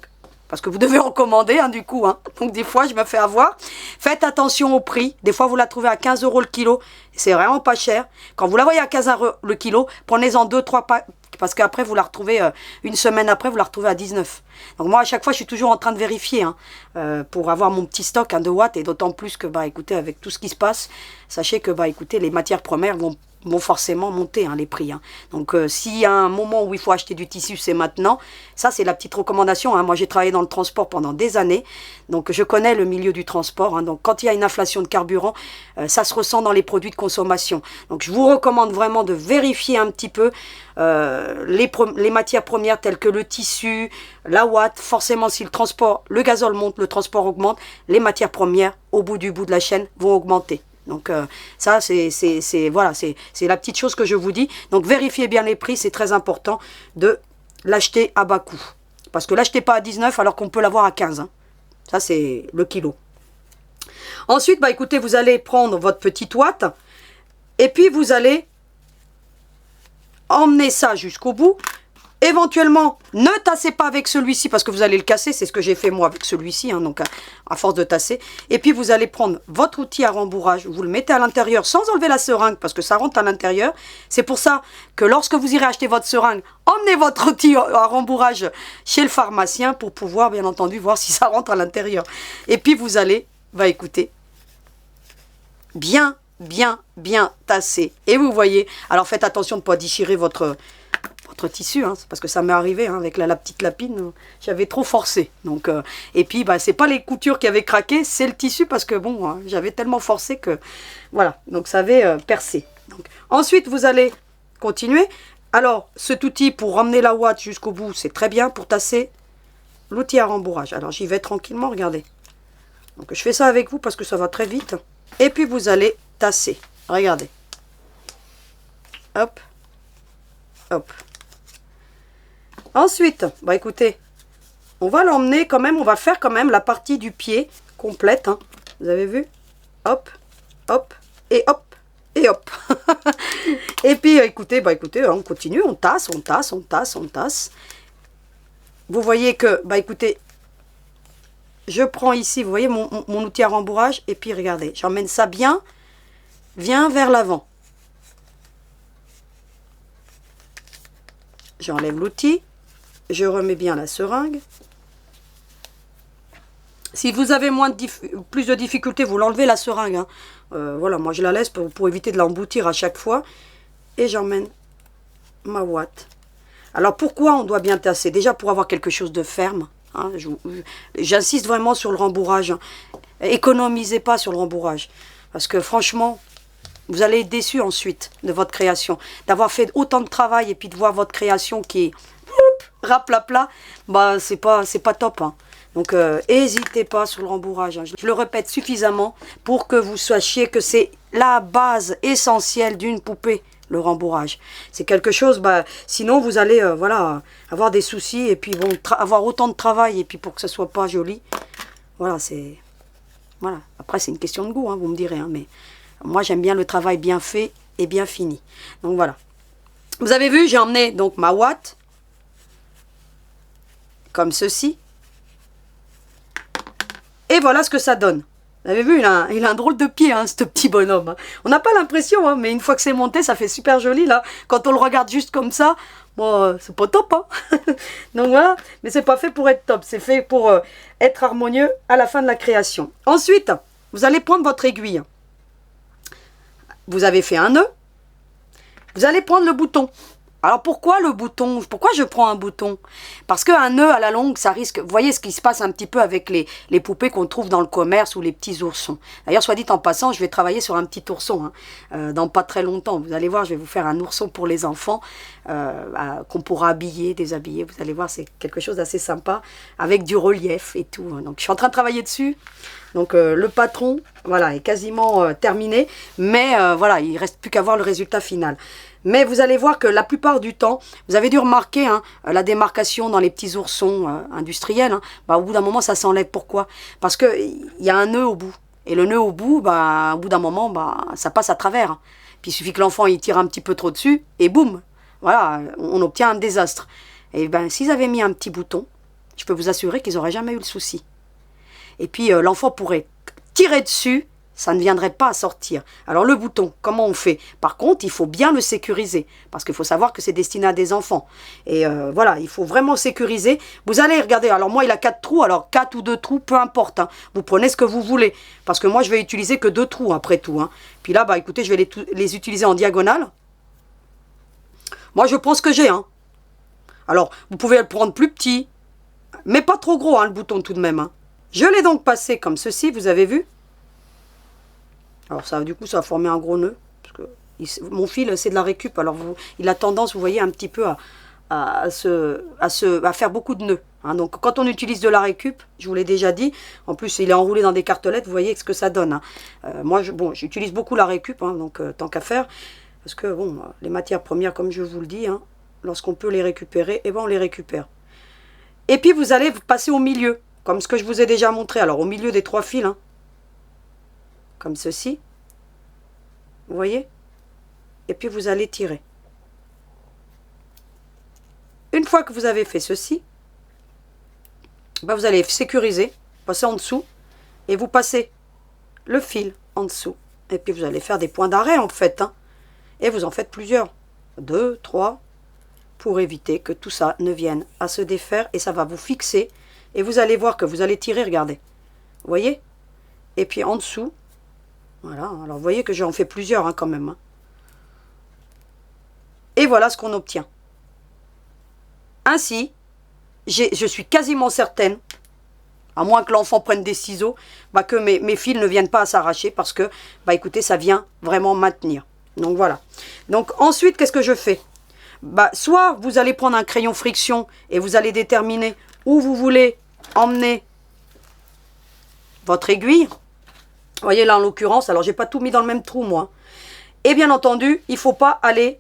Parce que vous devez en commander, hein, du coup. Hein. Donc, des fois, je me fais avoir. Faites attention au prix. Des fois, vous la trouvez à 15 € le kilo. C'est vraiment pas cher. Quand vous la voyez à 15 € le kilo, prenez-en 2-3 packs. Parce qu'après, vous la retrouvez, une semaine après, vous la retrouvez à 19. Donc, moi, à chaque fois, je suis toujours en train de vérifier hein, pour avoir mon petit stock hein, de watts. Et d'autant plus que, bah, écoutez, avec tout ce qui se passe, sachez que, bah, écoutez, les matières premières vont forcément monter hein, les prix. Hein. Donc, s'il y a un moment où il faut acheter du tissu, c'est maintenant. Ça, c'est la petite recommandation. Hein. Moi, j'ai travaillé dans le transport pendant des années. Donc, je connais le milieu du transport. Hein. Donc, quand il y a une inflation de carburant, ça se ressent dans les produits de consommation. Donc, je vous recommande vraiment de vérifier un petit peu les matières premières telles que le tissu, la ouate. Forcément, si le gazole monte, le transport augmente, les matières premières, au bout de la chaîne, vont augmenter. Donc ça, c'est la petite chose que je vous dis. Donc vérifiez bien les prix, c'est très important de l'acheter à bas coût. Parce que l'achetez pas à 19 alors qu'on peut l'avoir à 15. Hein. Ça, c'est le kilo. Ensuite, bah écoutez, vous allez prendre votre petite ouate et puis vous allez emmener ça jusqu'au bout. Éventuellement, ne tassez pas avec celui-ci parce que vous allez le casser. C'est ce que j'ai fait moi avec celui-ci, hein, donc à force de tasser. Et puis, vous allez prendre votre outil à rembourrage. Vous le mettez à l'intérieur sans enlever la seringue parce que ça rentre à l'intérieur. C'est pour ça que lorsque vous irez acheter votre seringue, emmenez votre outil à rembourrage chez le pharmacien pour pouvoir, bien entendu, voir si ça rentre à l'intérieur. Et puis, vous allez, bah écoutez, bien tasser. Et vous voyez, alors faites attention de ne pas déchirer votre tissu, hein, parce que ça m'est arrivé hein, avec la petite lapine, j'avais trop forcé. Donc, et puis, bah, c'est pas les coutures qui avaient craqué, c'est le tissu parce que bon, hein, j'avais tellement forcé que voilà, donc ça avait percé. Donc, ensuite, vous allez continuer. Alors, cet outil pour ramener la ouate jusqu'au bout, c'est très bien pour tasser l'outil à rembourrage. Alors, j'y vais tranquillement, regardez. Donc, je fais ça avec vous parce que ça va très vite. Et puis, vous allez tasser. Regardez. Hop. Hop. Ensuite, bah écoutez, on va l'emmener quand même, on va faire quand même la partie du pied complète. Hein. Vous avez vu? Hop, hop, et hop, et hop. Et puis, écoutez, bah écoutez, on continue, on tasse. Vous voyez que, bah écoutez, je prends ici, vous voyez mon outil à rembourrage, et puis regardez, j'emmène ça bien vers l'avant. J'enlève l'outil. je remets bien la seringue. Si vous avez plus de difficultés, vous l'enlevez la seringue. Hein. Voilà, moi je la laisse pour éviter de l'emboutir à chaque fois. Et j'emmène ma ouate. Alors pourquoi on doit bien tasser? Déjà pour avoir quelque chose de ferme. Hein, j'insiste vraiment sur le rembourrage. Hein. Économisez pas sur le rembourrage. Parce que franchement, vous allez être déçu ensuite de votre création. D'avoir fait autant de travail et puis de voir votre création qui est raplapla, bah c'est pas top. Hein. Donc n'hésitez pas sur le rembourrage. Hein. Je le répète suffisamment pour que vous sachiez que c'est la base essentielle d'une poupée. Le rembourrage. C'est quelque chose, sinon vous allez voilà, avoir des soucis et puis bon, avoir autant de travail et puis pour que ce soit pas joli. Voilà, c'est... Voilà. Après, c'est une question de goût, hein, vous me direz. Hein, mais moi, j'aime bien le travail bien fait et bien fini. Donc voilà. Vous avez vu, j'ai emmené donc ma ouate. Comme ceci. Et voilà ce que ça donne. Vous avez vu, il a un drôle de pied, hein, ce petit bonhomme. Hein. On n'a pas l'impression, hein, mais une fois que c'est monté, ça fait super joli, là. Quand on le regarde juste comme ça, bon, c'est pas top, hein. Donc voilà, mais c'est pas fait pour être top. C'est fait pour être harmonieux à la fin de la création. Ensuite, vous allez prendre votre aiguille. Vous avez fait un nœud. Vous allez prendre le bouton. Alors pourquoi le bouton? Pourquoi je prends un bouton? Parce qu'un nœud à la longue, ça risque... Vous voyez ce qui se passe un petit peu avec les poupées qu'on trouve dans le commerce ou les petits oursons. D'ailleurs, soit dit en passant, je vais travailler sur un petit ourson hein, dans pas très longtemps. Vous allez voir, je vais vous faire un ourson pour les enfants qu'on pourra habiller, déshabiller. Vous allez voir, c'est quelque chose d'assez sympa avec du relief et tout. Donc je suis en train de travailler dessus. Donc le patron, voilà, est quasiment terminé. Mais voilà, il ne reste plus qu'à voir le résultat final. Mais vous allez voir que la plupart du temps, vous avez dû remarquer hein, la démarcation dans les petits oursons industriels. Hein, au bout d'un moment, ça s'enlève. Pourquoi? Parce qu'il y a un nœud au bout. Et le nœud au bout, au bout d'un moment, ça passe à travers. Hein. Puis il suffit que l'enfant il tire un petit peu trop dessus et boum, voilà, on obtient un désastre. Et s'ils avaient mis un petit bouton, je peux vous assurer qu'ils n'auraient jamais eu le souci. Et puis l'enfant pourrait tirer dessus, ça ne viendrait pas à sortir. Alors le bouton, comment on fait? Par contre, il faut bien le sécuriser, parce qu'il faut savoir que c'est destiné à des enfants. Et voilà, il faut vraiment sécuriser. Vous allez regarder, alors moi il a 4 trous, alors 4 ou 2 trous, peu importe. Hein. Vous prenez ce que vous voulez, parce que moi je vais utiliser que 2 trous après tout. Hein. Puis là, écoutez, je vais les utiliser en diagonale. Moi je prends ce que j'ai. Hein. Alors, vous pouvez le prendre plus petit, mais pas trop gros, hein, le bouton tout de même. Hein. Je l'ai donc passé comme ceci, vous avez vu? Alors ça, du coup, ça a formé un gros nœud. Parce que mon fil, c'est de la récup. Alors il a tendance, vous voyez, un petit peu à faire beaucoup de nœuds. Hein. Donc quand on utilise de la récup, je vous l'ai déjà dit, en plus il est enroulé dans des cartelettes, vous voyez ce que ça donne. Hein. Moi, j'utilise beaucoup la récup, hein, donc tant qu'à faire. Parce que bon, les matières premières, comme je vous le dis, hein, lorsqu'on peut les récupérer, on les récupère. Et puis vous allez passer au milieu, comme ce que je vous ai déjà montré. Alors au milieu des 3 fils, hein, comme ceci, vous voyez, et puis vous allez tirer. Une fois que vous avez fait ceci, vous allez sécuriser, passer en dessous, et vous passez le fil en dessous, et puis vous allez faire des points d'arrêt en fait, hein, et vous en faites plusieurs, 2, 3, pour éviter que tout ça ne vienne à se défaire, et ça va vous fixer, et vous allez voir que vous allez tirer, regardez, vous voyez, et puis en dessous, voilà, alors vous voyez que j'en fais plusieurs hein, quand même. Hein. Et voilà ce qu'on obtient. Ainsi, je suis quasiment certaine, à moins que l'enfant prenne des ciseaux, que mes fils ne viennent pas à s'arracher parce que, écoutez, ça vient vraiment maintenir. Donc voilà. Donc ensuite, qu'est-ce que je fais? Soit vous allez prendre un crayon friction et vous allez déterminer où vous voulez emmener votre aiguille. Vous voyez là en l'occurrence, alors j'ai pas tout mis dans le même trou moi. Et bien entendu, il ne faut pas aller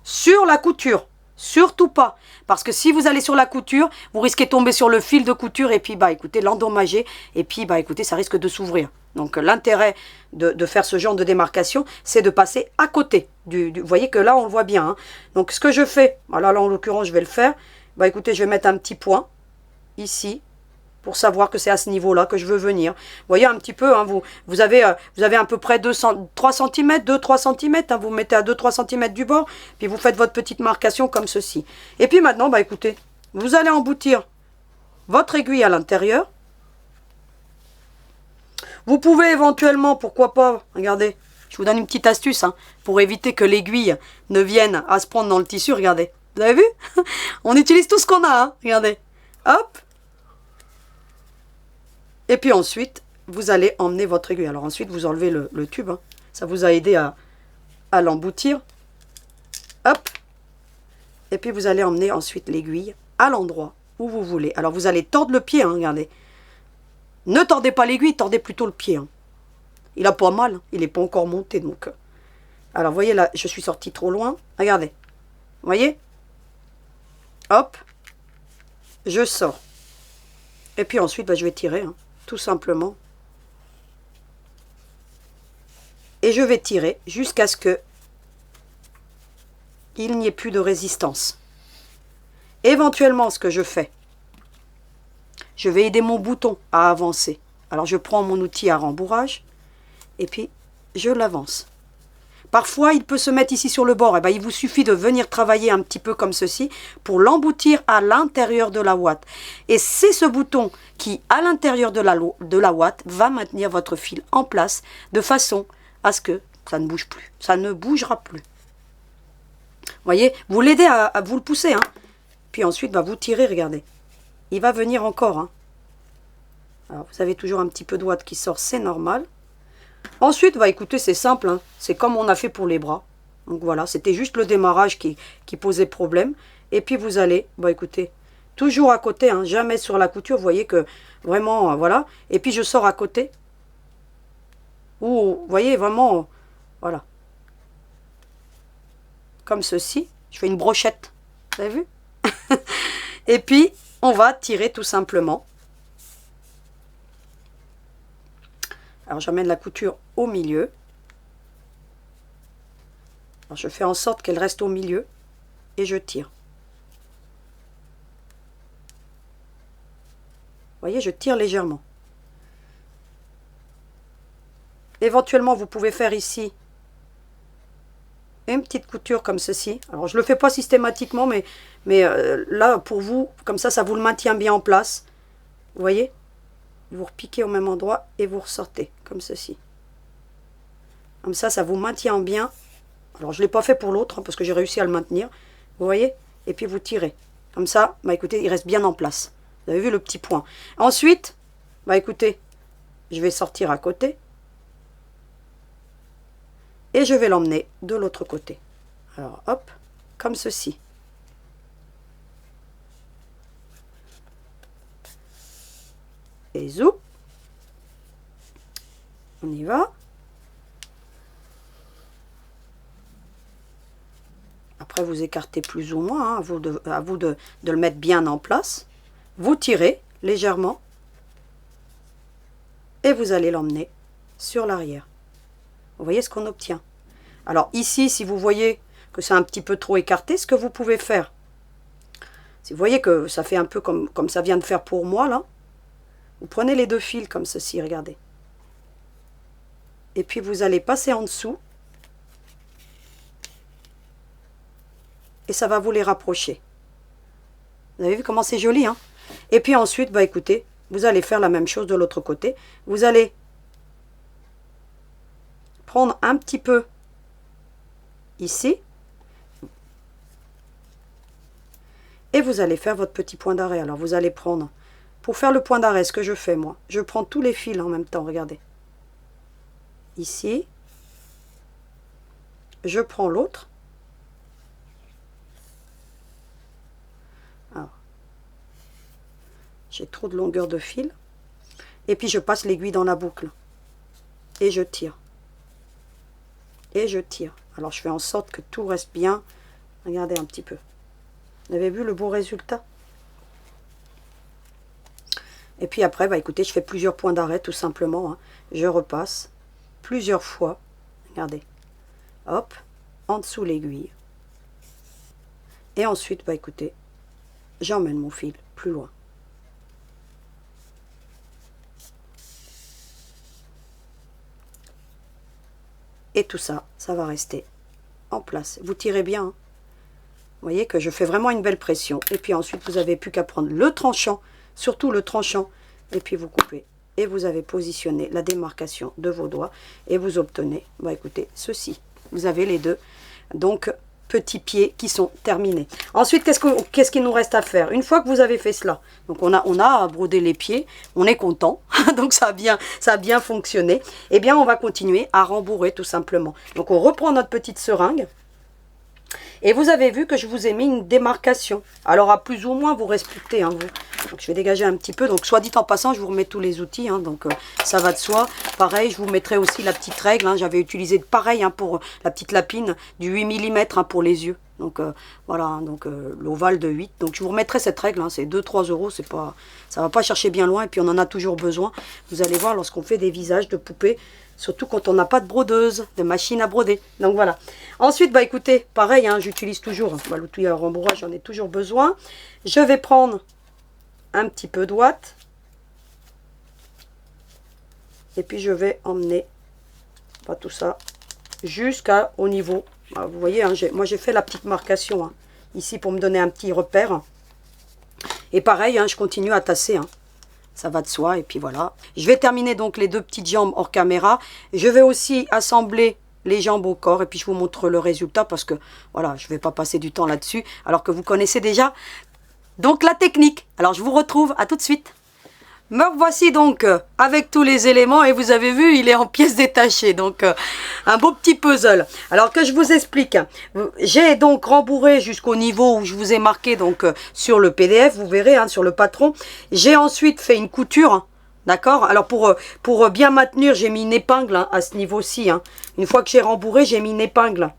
sur la couture. Surtout pas. Parce que si vous allez sur la couture, vous risquez de tomber sur le fil de couture et puis écoutez, l'endommager. Et puis écoutez, ça risque de s'ouvrir. Donc l'intérêt de faire ce genre de démarcation, c'est de passer à côté. Vous voyez que là, on le voit bien. Hein. Donc ce que je fais, là en l'occurrence, je vais le faire. Écoutez, je vais mettre un petit point ici. Pour savoir que c'est à ce niveau-là que je veux venir. Vous voyez un petit peu, hein, vous avez à peu près 3 cm, 2-3 cm, hein, vous mettez à 2-3 cm du bord, puis vous faites votre petite marcation comme ceci. Et puis maintenant, écoutez, vous allez emboutir votre aiguille à l'intérieur. Vous pouvez éventuellement, pourquoi pas, regardez, je vous donne une petite astuce hein, pour éviter que l'aiguille ne vienne à se prendre dans le tissu, regardez. Vous avez vu? On utilise tout ce qu'on a, hein, regardez. Hop. Et puis ensuite, vous allez emmener votre aiguille. Alors ensuite, vous enlevez le tube. Hein. Ça vous a aidé à l'emboutir. Hop. Et puis vous allez emmener ensuite l'aiguille à l'endroit où vous voulez. Alors vous allez tordre le pied, hein, regardez. Ne tordez pas l'aiguille, tordez plutôt le pied. Hein. Il a pas mal, hein. Il n'est pas encore monté. Donc. Alors vous voyez là, je suis sortie trop loin. Regardez. Vous voyez? Hop. Je sors. Et puis ensuite, je vais tirer, hein, tout simplement. Et je vais tirer jusqu'à ce que il n'y ait plus de résistance. Éventuellement, ce que je fais, je vais aider mon bouton à avancer. Alors, je prends mon outil à rembourrage et puis je l'avance. Parfois, il peut se mettre ici sur le bord. Il vous suffit de venir travailler un petit peu comme ceci pour l'emboutir à l'intérieur de la ouate. Et c'est ce bouton qui, à l'intérieur de la ouate, va maintenir votre fil en place de façon à ce que ça ne bouge plus. Ça ne bougera plus. Vous voyez, vous l'aidez à vous le pousser. Hein. Puis ensuite, vous tirez, regardez. Il va venir encore. Hein. Alors, vous avez toujours un petit peu de ouate qui sort, c'est normal. Ensuite, écoutez, c'est simple, hein. C'est comme on a fait pour les bras. Donc voilà, c'était juste le démarrage qui posait problème. Et puis vous allez, écoutez, toujours à côté, hein, jamais sur la couture. Vous voyez que vraiment, voilà. Et puis je sors à côté. Vous voyez, vraiment, voilà. Comme ceci. Je fais une brochette. Vous avez vu? Et puis, on va tirer tout simplement. Alors, j'amène la couture au milieu. Alors, je fais en sorte qu'elle reste au milieu et je tire. Vous voyez, je tire légèrement. Éventuellement, vous pouvez faire ici une petite couture comme ceci. Alors, je ne le fais pas systématiquement, mais là, pour vous, comme ça vous le maintient bien en place. Vous voyez? Vous repiquez au même endroit et vous ressortez, comme ceci. Comme ça vous maintient bien. Alors, je ne l'ai pas fait pour l'autre, hein, parce que j'ai réussi à le maintenir. Vous voyez? Et puis, vous tirez. Comme ça, écoutez, il reste bien en place. Vous avez vu le petit point. Ensuite, écoutez, je vais sortir à côté. Et je vais l'emmener de l'autre côté. Alors, hop, comme ceci. Et zou. On y va. Après, vous écartez plus ou moins, hein, à vous de le mettre bien en place. Vous tirez légèrement. Et vous allez l'emmener sur l'arrière. Vous voyez ce qu'on obtient. Alors ici, si vous voyez que c'est un petit peu trop écarté, ce que vous pouvez faire, si vous voyez que ça fait un peu comme ça vient de faire pour moi, là, vous prenez les deux fils comme ceci, regardez. Et puis vous allez passer en dessous. Et ça va vous les rapprocher. Vous avez vu comment c'est joli, hein? Et puis ensuite, écoutez, vous allez faire la même chose de l'autre côté. Vous allez prendre un petit peu ici. Et vous allez faire votre petit point d'arrêt. Alors vous allez prendre, pour faire le point d'arrêt, ce que je fais moi, je prends tous les fils en même temps, regardez. Ici. Je prends l'autre. J'ai trop de longueur de fil. Et puis je passe l'aiguille dans la boucle. Et je tire. Et je tire. Alors je fais en sorte que tout reste bien. Regardez un petit peu. Vous avez vu le beau résultat? Et puis après, écoutez, je fais plusieurs points d'arrêt tout simplement. Hein. Je repasse plusieurs fois. Regardez. Hop. En dessous l'aiguille. Et ensuite, écoutez, j'emmène mon fil plus loin. Et tout ça, ça va rester en place. Vous tirez bien. Hein. Vous voyez que je fais vraiment une belle pression. Et puis ensuite, vous n'avez plus qu'à prendre le tranchant, surtout le tranchant, et puis vous coupez. Et vous avez positionné la démarcation de vos doigts et vous obtenez, bah écoutez, ceci. Vous avez les deux, donc, petits pieds qui sont terminés. Ensuite, qu'est-ce qu'il nous reste à faire? Une fois que vous avez fait cela, donc on a brodé les pieds, on est content, donc ça a bien fonctionné. Eh bien, on va continuer à rembourrer tout simplement. Donc, on reprend notre petite seringue. Et vous avez vu que je vous ai mis une démarcation. Alors, à plus ou moins, vous respectez, hein, vous. Donc, je vais dégager un petit peu. Donc, soit dit en passant, je vous remets tous les outils. Hein, donc, ça va de soi. Pareil, je vous mettrai aussi la petite règle. Hein, j'avais utilisé pareil hein, pour la petite lapine, du 8 mm hein, pour les yeux. Donc, voilà, hein, donc l'ovale de 8. Donc, je vous remettrai cette règle. Hein, c'est 2-3 euros. Ça ne va pas chercher bien loin. Et puis, on en a toujours besoin. Vous allez voir, lorsqu'on fait des visages de poupées, surtout quand on n'a pas de brodeuse, de machine à broder. Donc voilà. Ensuite, bah écoutez, pareil, hein, j'utilise toujours bah, l'outil à rembourrage, j'en ai toujours besoin. Je vais prendre un petit peu d'ouate. Et puis je vais emmener, pas tout ça, jusqu'au niveau. Bah, vous voyez, hein, moi j'ai fait la petite marcation hein, ici pour me donner un petit repère. Et pareil, hein, je continue à tasser. Hein. Ça va de soi, et puis voilà. Je vais terminer donc les deux petites jambes hors caméra. Je vais aussi assembler les jambes au corps, et puis je vous montre le résultat, parce que, voilà, je ne vais pas passer du temps là-dessus, alors que vous connaissez déjà donc la technique. Alors, je vous retrouve, à tout de suite. Me voici donc avec tous les éléments et vous avez vu, il est en pièces détachées. Donc, un beau petit puzzle. Alors que je vous explique. J'ai donc rembourré jusqu'au niveau où je vous ai marqué donc sur le PDF. Vous verrez hein, sur le patron. J'ai ensuite fait une couture. D'accord. Alors pour bien maintenir, j'ai mis une épingle hein, à ce niveau-ci. Hein. Une fois que j'ai rembourré, j'ai mis une épingle.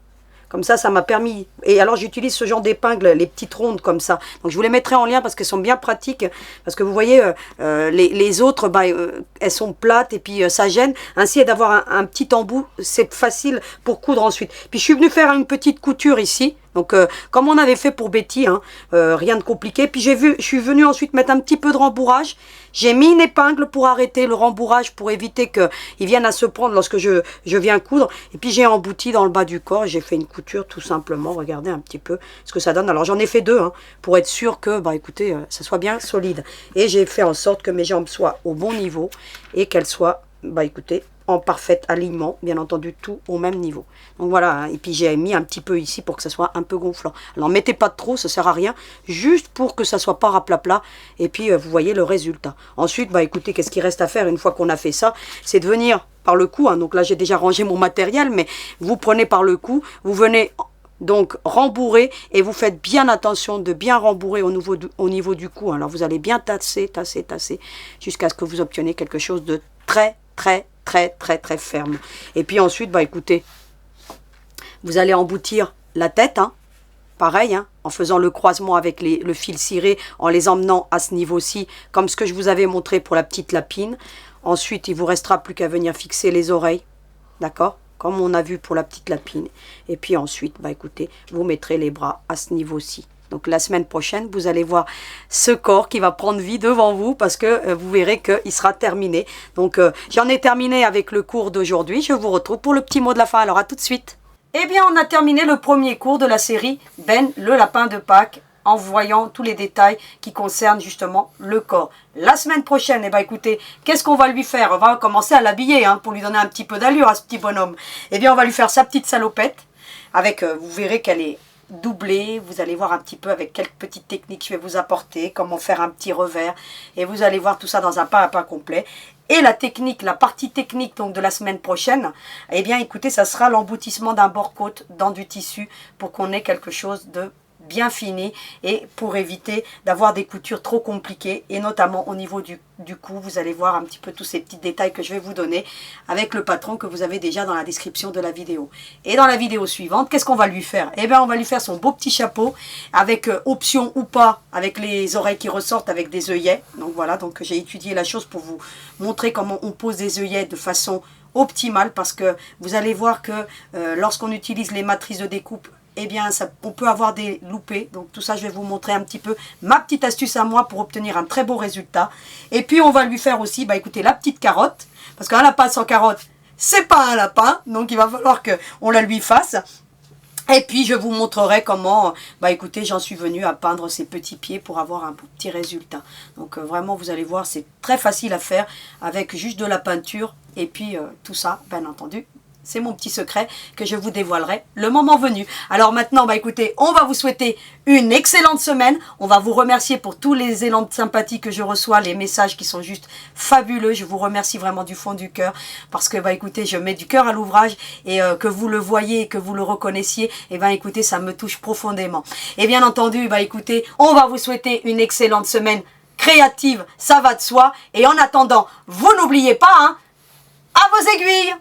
Comme ça m'a permis. Et alors, j'utilise ce genre d'épingles, les petites rondes comme ça. Donc, je vous les mettrai en lien parce qu'elles sont bien pratiques. Parce que vous voyez, les autres, bah, elles sont plates et puis ça gêne. Ainsi, d'avoir un petit embout, c'est facile pour coudre ensuite. Puis, je suis venue faire une petite couture ici. Donc, comme on avait fait pour Betty, hein, rien de compliqué. Puis, je suis venue ensuite mettre un petit peu de rembourrage. J'ai mis une épingle pour arrêter le rembourrage, pour éviter qu'il vienne à se prendre lorsque je viens coudre. Et puis, j'ai embouti dans le bas du corps. J'ai fait une couture tout simplement. Regardez un petit peu ce que ça donne. Alors, j'en ai fait deux, hein, pour être sûr que, bah, écoutez, ça soit bien solide. Et j'ai fait en sorte que mes jambes soient au bon niveau et qu'elles soient, bah, écoutez, en parfait alignement, bien entendu, tout au même niveau. Donc voilà, hein. Et puis j'ai mis un petit peu ici pour que ça soit un peu gonflant. Alors mettez pas de trop, ça sert à rien, juste pour que ça soit pas raplapla, et puis vous voyez le résultat. Ensuite, bah écoutez, qu'est-ce qu'il reste à faire une fois qu'on a fait ça? C'est de venir par le cou, hein. Donc là j'ai déjà rangé mon matériel, mais vous prenez par le cou, vous venez donc rembourrer, et vous faites bien attention de bien rembourrer au niveau du cou. Alors vous allez bien tasser, jusqu'à ce que vous obteniez quelque chose de très ferme. Et puis ensuite, bah écoutez, vous allez emboutir la tête, hein, pareil, hein, en faisant le croisement avec le fil ciré, en les emmenant à ce niveau-ci, comme ce que je vous avais montré pour la petite lapine. Ensuite, il vous restera plus qu'à venir fixer les oreilles, d'accord, comme on a vu pour la petite lapine. Et puis ensuite, bah écoutez, vous mettrez les bras à ce niveau-ci. Donc la semaine prochaine, vous allez voir ce corps qui va prendre vie devant vous, parce que vous verrez qu'il sera terminé. Donc j'en ai terminé avec le cours d'aujourd'hui. Je vous retrouve pour le petit mot de la fin. Alors à tout de suite. Eh bien, on a terminé le premier cours de la série Ben, le lapin de Pâques, en voyant tous les détails qui concernent justement le corps. La semaine prochaine, eh bien écoutez, qu'est-ce qu'on va lui faire? On va commencer à l'habiller hein, pour lui donner un petit peu d'allure à ce petit bonhomme. Eh bien, on va lui faire sa petite salopette avec, vous verrez qu'elle est doublée. Vous allez voir un petit peu avec quelques petites techniques que je vais vous apporter, comment faire un petit revers. Et vous allez voir tout ça dans un pas à pas complet. Et la technique, la partie technique donc de la semaine prochaine, eh bien écoutez, ça sera l'emboutissement d'un bord-côte dans du tissu pour qu'on ait quelque chose de bien fini et pour éviter d'avoir des coutures trop compliquées, et notamment au niveau du cou. Vous allez voir un petit peu tous ces petits détails que je vais vous donner avec le patron que vous avez déjà dans la description de la vidéo. Et dans la vidéo suivante, qu'est-ce qu'on va lui faire? Eh bien on va lui faire son beau petit chapeau avec option ou pas, avec les oreilles qui ressortent avec des œillets. Donc voilà, donc j'ai étudié la chose pour vous montrer comment on pose des œillets de façon optimale, parce que vous allez voir que lorsqu'on utilise les matrices de découpe, eh bien, on peut avoir des loupés. Donc, tout ça, je vais vous montrer un petit peu ma petite astuce à moi pour obtenir un très beau résultat. Et puis, on va lui faire aussi, bah écoutez, la petite carotte. Parce qu'un lapin sans carotte, c'est pas un lapin. Donc, il va falloir qu'on la lui fasse. Et puis je vous montrerai comment, bah écoutez, j'en suis venue à peindre ces petits pieds pour avoir un petit résultat. Donc vraiment, vous allez voir, c'est très facile à faire avec juste de la peinture. Et puis tout ça, bien entendu, c'est mon petit secret que je vous dévoilerai le moment venu. Alors maintenant, bah écoutez, on va vous souhaiter une excellente semaine. On va vous remercier pour tous les élans de sympathie que je reçois, les messages qui sont juste fabuleux. Je vous remercie vraiment du fond du cœur parce que, bah écoutez, je mets du cœur à l'ouvrage et que vous le voyez et que vous le reconnaissiez, et ben écoutez, ça me touche profondément. Et bien entendu, bah écoutez, on va vous souhaiter une excellente semaine créative, ça va de soi. Et en attendant, vous n'oubliez pas, hein, à vos aiguilles!